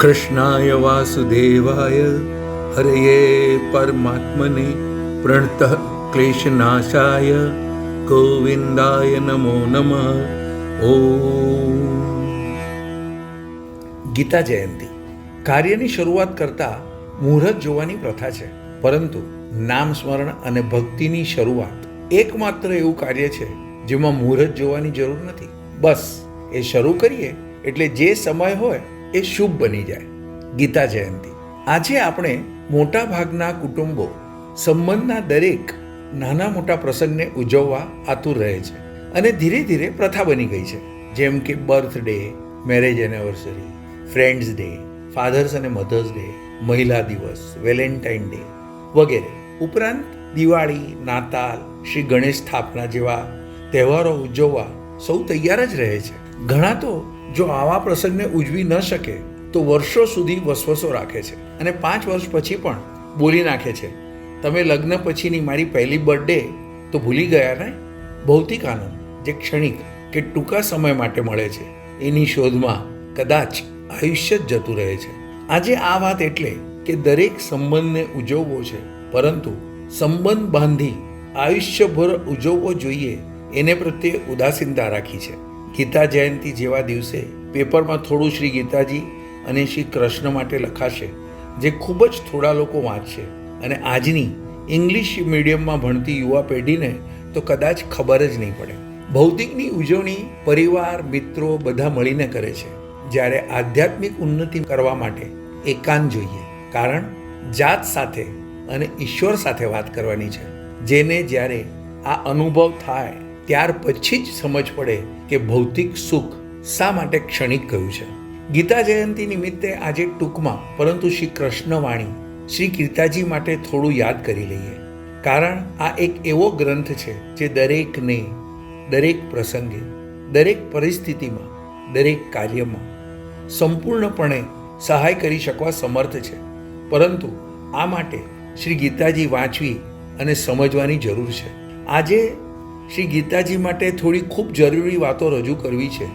કૃષ્ણાય વાસુદેવાય હરયે પરમાત્મને પ્રણતઃ ક્લેશનાશાય ગોવિંદાય નમો નમઃ. ઓમ. ગીતા જયંતી. કાર્યની શરૂઆત કરતાં મુહૂર્ત જોવાની પ્રથા છે, પરંતુ નામ સ્મરણ અને ભક્તિની શરૂઆત એકમાત્ર એવું કાર્ય છે જેમાં મુહૂર્ત જોવાની જરૂર નથી. બસ એ શરૂ કરીએ એટલે જે સમય હોય એ શુભ બની જાય. ગીતા જયંતી. આજે આપણે મોટા ભાગના કુટુંબો સંબંધના દરેક નાના મોટા પ્રસંગને ઉજવવા આતુર રહે છે અને ધીરે ધીરે પ્રથા બની ગઈ છે, જેમ કે birthday, marriage anniversary, friends day, father's અને મધર્સ ડે, મહિલા દિવસ, વેલેન્ટાઇન ડે વગેરે. ઉપરાંત દિવાળી, નાતાલ, શ્રી ગણેશ સ્થાપના જેવા તહેવારો ઉજવવા સૌ તૈયાર જ રહે છે. ઘણા તો જો આવા પ્રસંગને ઉજવી ન શકે તો વર્ષો સુધી વસવસો રાખે છે અને 5 વર્ષ પછી પણ બોલી નાખે છે, તમે લગ્ન પછીની મારી પહેલી બર્થડે તો ભૂલી ગયા ને. ભૌતિક આનંદ જે ક્ષણિક કે ટૂંકા સમય માટે મળે છે એની શોધમાં કદાચ આયુષ્ય જ જતું રહે છે. આજે આ વાત એટલે કે દરેક સંબંધને ઉજવવો છે, પરંતુ સંબંધ બાંધી આયુષ્યભર ઉજવવો જોઈએ એને પ્રત્યે ઉદાસીનતા રાખી છે. ગીતા જયંતી જેવા દિવસે પેપરમાં થોડું શ્રી ગીતાજી અને શ્રી કૃષ્ણ માટે લખાશે, જે ખૂબ જ થોડા લોકો વાંચશે અને આજની ઇંગ્લિશ મીડિયમમાં ભણતી યુવા પેઢીને તો કદાચ ખબર જ નહીં પડે. ભૌતિકની ઉજવણી પરિવાર, મિત્રો બધા મળીને કરે છે, જ્યારે આધ્યાત્મિક ઉન્નતિ કરવા માટે એકાંત જોઈએ. કારણ જાત સાથે અને ઈશ્વર સાથે વાત કરવાની છે, જેને જ્યારે આ અનુભવ થાય ત્યાર પછી જ સમજ પડે કે ભૌતિક સુખ શા માટે ક્ષણિક ગયું છે. ગીતા જયંતી નિમિત્તે આજે ટૂંકમાં પરંતુ શ્રી કૃષ્ણ વાણી શ્રી ગીતાજી માટે થોડું યાદ કરી લઈએ. કારણ આ એક એવો ગ્રંથ છે જે દરેકને દરેક પ્રસંગે, દરેક પરિસ્થિતિમાં, દરેક કાર્યમાં સંપૂર્ણપણે સહાય કરી શકવા સમર્થ છે. પરંતુ આ માટે શ્રી ગીતાજી વાંચવી અને સમજવાની જરૂર છે. આજે શ્રી ગીતાજી માટે થોડી ખૂબ જરૂરી વાતો રજૂ કરવી છે,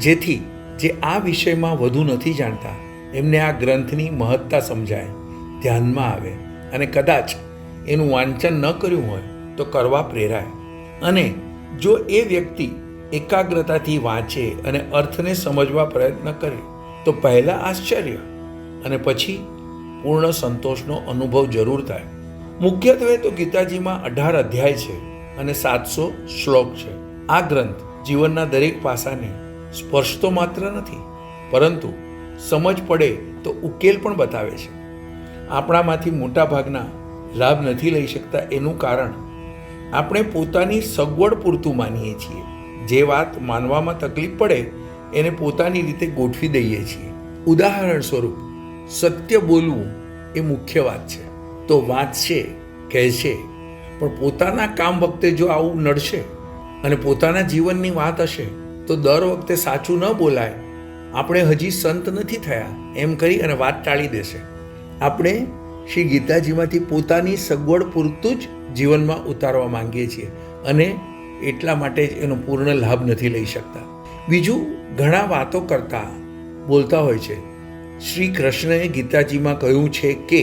જેથી જે આ વિષયમાં વધુ નથી જાણતા એમને આ ગ્રંથની મહત્તા સમજાય, ધ્યાનમાં આવે અને કદાચ એનું વાંચન ન કર્યું હોય તો કરવા પ્રેરાય. અને જો એ વ્યક્તિ એકાગ્રતાથી વાંચે અને અર્થને સમજવા પ્રયત્ન કરે તો પહેલાં આશ્ચર્ય અને પછી પૂર્ણ સંતોષનો અનુભવ જરૂર થાય. મુખ્યત્વે તો ગીતાજીમાં 18 અધ્યાય છે અને 700 શ્લોક છે. આ ગ્રંથ જીવનના દરેક પાસાને સ્પર્શતો માત્ર નથી, પરંતુ સમજ પડે તો ઉકેલ પણ બતાવે છે. આપણામાંથી મોટા ભાગના લાભ નથી લઈ શકતા એનું કારણ આપણે પોતાની સગવડ પૂરતું માનીએ છીએ. જે વાત માનવામાં તકલીફ પડે એને પોતાની રીતે ગોઠવી દઈએ છીએ. ઉદાહરણ સ્વરૂપ, સત્ય બોલવું એ મુખ્ય વાત છે તો વાંચશે, કહેશે, પણ પોતાના કામ વખતે જો આવું નડશે અને પોતાના જીવનની વાત હશે તો દર વખતે સાચું ન બોલાય, આપણે હજી સંત નથી થયા એમ કરી અને વાત ટાળી દેશે. આપણે શ્રી ગીતાજીમાંથી પોતાની સગવડ પૂરતું જ જીવનમાં ઉતારવા માંગીએ છીએ અને એટલા માટે જ એનો પૂર્ણ લાભ નથી લઈ શકતા. બીજું, ઘણા વાતો કરતા બોલતા હોય છે. શ્રી કૃષ્ણએ ગીતાજીમાં કહ્યું છે કે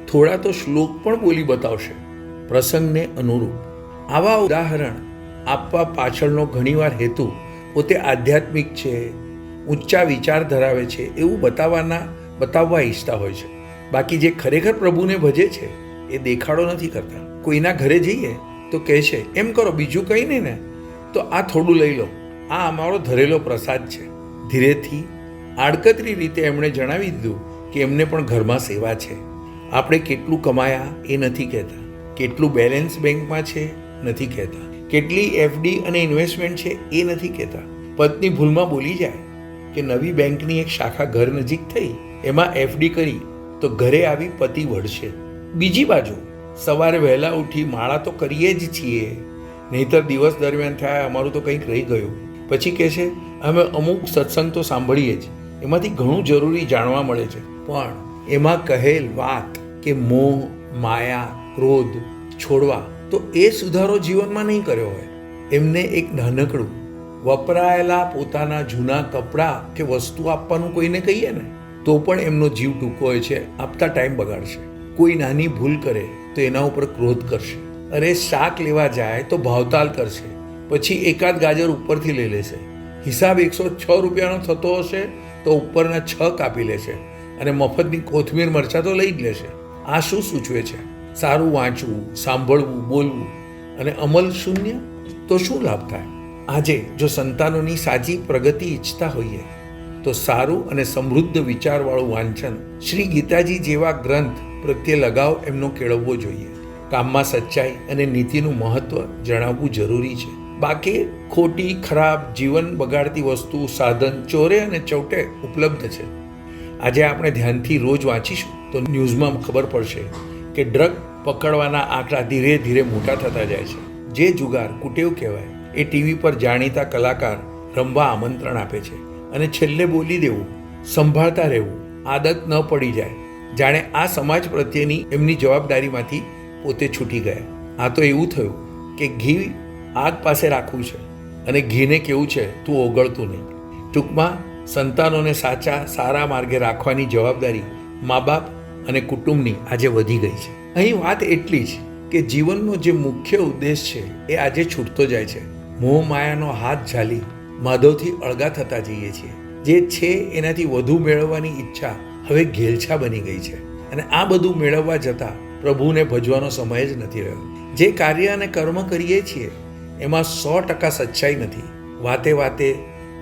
થોડા તો શ્લોક પણ બોલી બતાવશે પ્રસંગને અનુરૂપ. આવા ઉદાહરણ આપવા પાછળનો ઘણીવાર હેતુ પોતે આધ્યાત્મિક છે, ઊંચા વિચાર ધરાવે છે એવું બતાવવા ઈચ્છતા હોય છે. બાકી જે ખરેખર પ્રભુને ભજે છે એ દેખાડો નથી કરતા. કોઈના ઘરે જઈએ તો કહે છે, એમ કરો, બીજું કંઈ નહીં ને તો આ થોડું લઈ લો, આ અમારો ધરેલો પ્રસાદ છે. ધીરેથી આડકતરી રીતે એમણે જણાવી દીધું કે એમને પણ ઘરમાં સેવા છે. આપણે કેટલું કમાયા એ નથી કહેતા, કેટલું બેલેન્સ બેંકમાં છે નથી કહેતા, કેટલી એફડી અને ઇન્વેસ્ટમેન્ટ છે એ નથી કહેતા. પત્ની ભૂલમાં બોલી જાય કે નવી બેંકની એક શાખા ઘર નજીક થઈ, એમાં એફડી કરી તો ઘરે આવી પતિ વળશે. બીજી બાજુ સવારે વહેલા ઉઠી માળા તો કરીએ જ છીએ, નહીંતર દિવસ દરમિયાન થાય અમારું તો કંઈક રહી ગયું. પછી કહે છે અમે અમુક સત્સંગ તો સાંભળીએ જ, એમાંથી ઘણું જરૂરી જાણવા મળે છે, પણ એમાં કહેલ વાત કે મોહ, માયા, ક્રોધ છોડવા, તો એ સુધારો જીવનમાં નહીં કર્યો હોય. એમને એક નાનકડું વપરાયેલા પોતાના જૂના કપડાં કે વસ્તુ આપવાનું કોઈને કહીએ ને તો પણ એમનો જીવ ટૂંકો હોય છે, આપતા ટાઈમ બગાડશે. કોઈ નાની ભૂલ કરે તો એના ઉપર ક્રોધ કરશે. અરે શાક લેવા જાય તો ભાવતાલ કરશે, પછી એકાદ ગાજર ઉપરથી લઈ લેશે. હિસાબ 106 રૂપિયાનો થતો હશે તો ઉપરના 6 કાપી લેશે અને મફતની કોથમીર મરચાં તો લઈ જ લેશે. આ શું સૂચવે છે? સારું વાંચવું, સાંભળવું, બોલવું અને અમલ શૂન્ય તો શું લાભ થાય? આજે જો સંતાનોની સાચી પ્રગતિ ઈચ્છતા હોઈએ તો સારું અને સમૃદ્ધ વિચારવાળું વાંચન, શ્રી ગીતાજી જેવા ગ્રંથ પ્રત્યે લગાવ એમનો કેળવવો જોઈએ. કામમાં સચ્ચાઈ અને નીતિનું મહત્વ જણાવવું જરૂરી છે. બાકી ખોટી, ખરાબ, જીવન બગાડતી વસ્તુ, સાધન ચોરે અને ચૌટે ઉપલબ્ધ છે. આજે આપણે ધ્યાનથી રોજ વાંચીશું તો ન્યૂઝમાં ખબર પડશે કે ડ્રગ પકડવાના આંકડા ધીરે ધીરે મોટા થતા જાય છે. જે જુગાર કુટેવ કહેવાય એ ટીવી પર જાણીતા કલાકાર રમવા આમંત્રણ આપે છે અને છેલ્લે બોલી દેવું, સંભાળતા રહેવું, આદત ન પડી જાય, જાણે આ સમાજ પ્રત્યેની એમની જવાબદારીમાંથી પોતે છૂટી ગયા. આ તો એવું થયું કે ઘી આગ પાસે રાખવું છે અને ઘીને કેવું છે તું ઓગળતું નહીં. ટૂંકમાં સંતાનોને સારા માર્ગે રાખવાની જવાબદારી મા બાપ અને કુટુંબની આજે વધી ગઈ છે. અહીં વાત એટલી જ કે જીવનનો જે મુખ્ય ઉદ્દેશ છે એ આજે છૂટતો જાય છે. મોહ માયાનો હાથ ઝાલી માધવથી અળગા થતા જઈએ છીએ. જે છે એનાથી વધુ મેળવવાની ઈચ્છા હવે ઘેલછા બની ગઈ છે અને આ બધું મેળવવા જતાં પ્રભુને ભજવાનો સમય જ નથી રહ્યો. જે કાર્ય અને કર્મ કરીએ છીએ એમાં 100% સચ્ચાઈ નથી. વાતે વાતે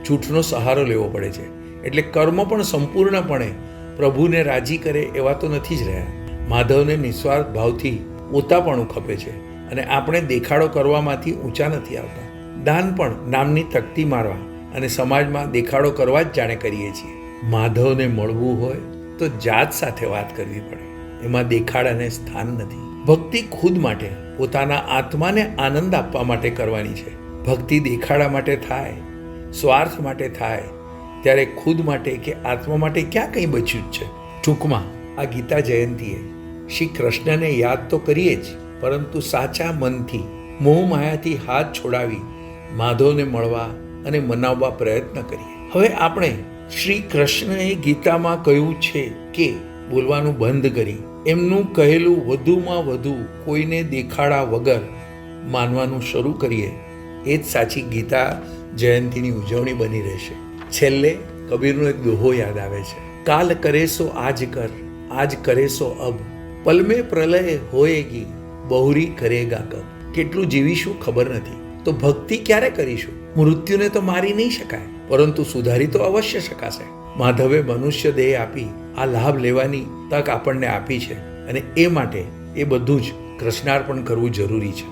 જૂઠનો સહારો લેવો પડે છે. એટલે કર્મ પણ સંપૂર્ણપણે પ્રભુને રાજી કરે એવા તો નથી જ રહ્યા. માધવને નિસ્વાર્થ ભાવથી પોતાપણું ખપે છે અને આપણે દેખાડો કરવામાંથી ઊંચા નથી આવતા. દાન પણ નામની તકતી મારવા અને સમાજમાં દેખાડો કરવા જ જાણે કરીએ છીએ. માધવને મળવું હોય તો જાત સાથે વાત કરવી પડે, એમાં દેખાડાને સ્થાન નથી. ભક્તિ ખુદ માટે, પોતાના આત્માને આનંદ આપવા માટે કરવાની છે. ભક્તિ દેખાડા માટે થાય, સ્વાર્થ માટે થાય ત્યારે ખુદ માટે કે આત્મા માટે ક્યાં કંઈ બચ્યું જ છે. ટૂંકમાં આ ગીતા જયંતીએ શ્રી કૃષ્ણને યાદ તો કરીએ જ, પરંતુ સાચા મનથી મોહ માયાથી હાથ છોડાવી માધવને મળવા અને મનાવવા પ્રયત્ન કરીએ. હવે આપણે શ્રી કૃષ્ણએ ગીતામાં કહ્યું છે કે બોલવાનું બંધ કરી એમનું કહેલું વધુમાં વધુ કોઈને દેખાડા વગર માનવાનું શરૂ કરીએ. એ જ સાચી ગીતા જયંતીની ઉજવણી બની રહેશે. છેલ્લે કબીરનો એક દોહો યાદ આવે છે, કાલ કરે સો આજ કર, આજ કરે સો અબ, પલ મેં પ્રલય હોએગી, બહુરી કરેગા કબ. કેટલું જીવીશું ખબર નથી તો ભક્તિ ક્યારે કરીશું? મૃત્યુને તો મારી નહીં શકાય, પરંતુ સુધારી તો અવશ્ય શકાશે. માધવે મનુષ્ય દેહ આપી આ લાભ લેવાની તક આપણને આપી છે અને એ માટે એ બધું જ કૃષ્ણાર્પણ કરવું જરૂરી છે.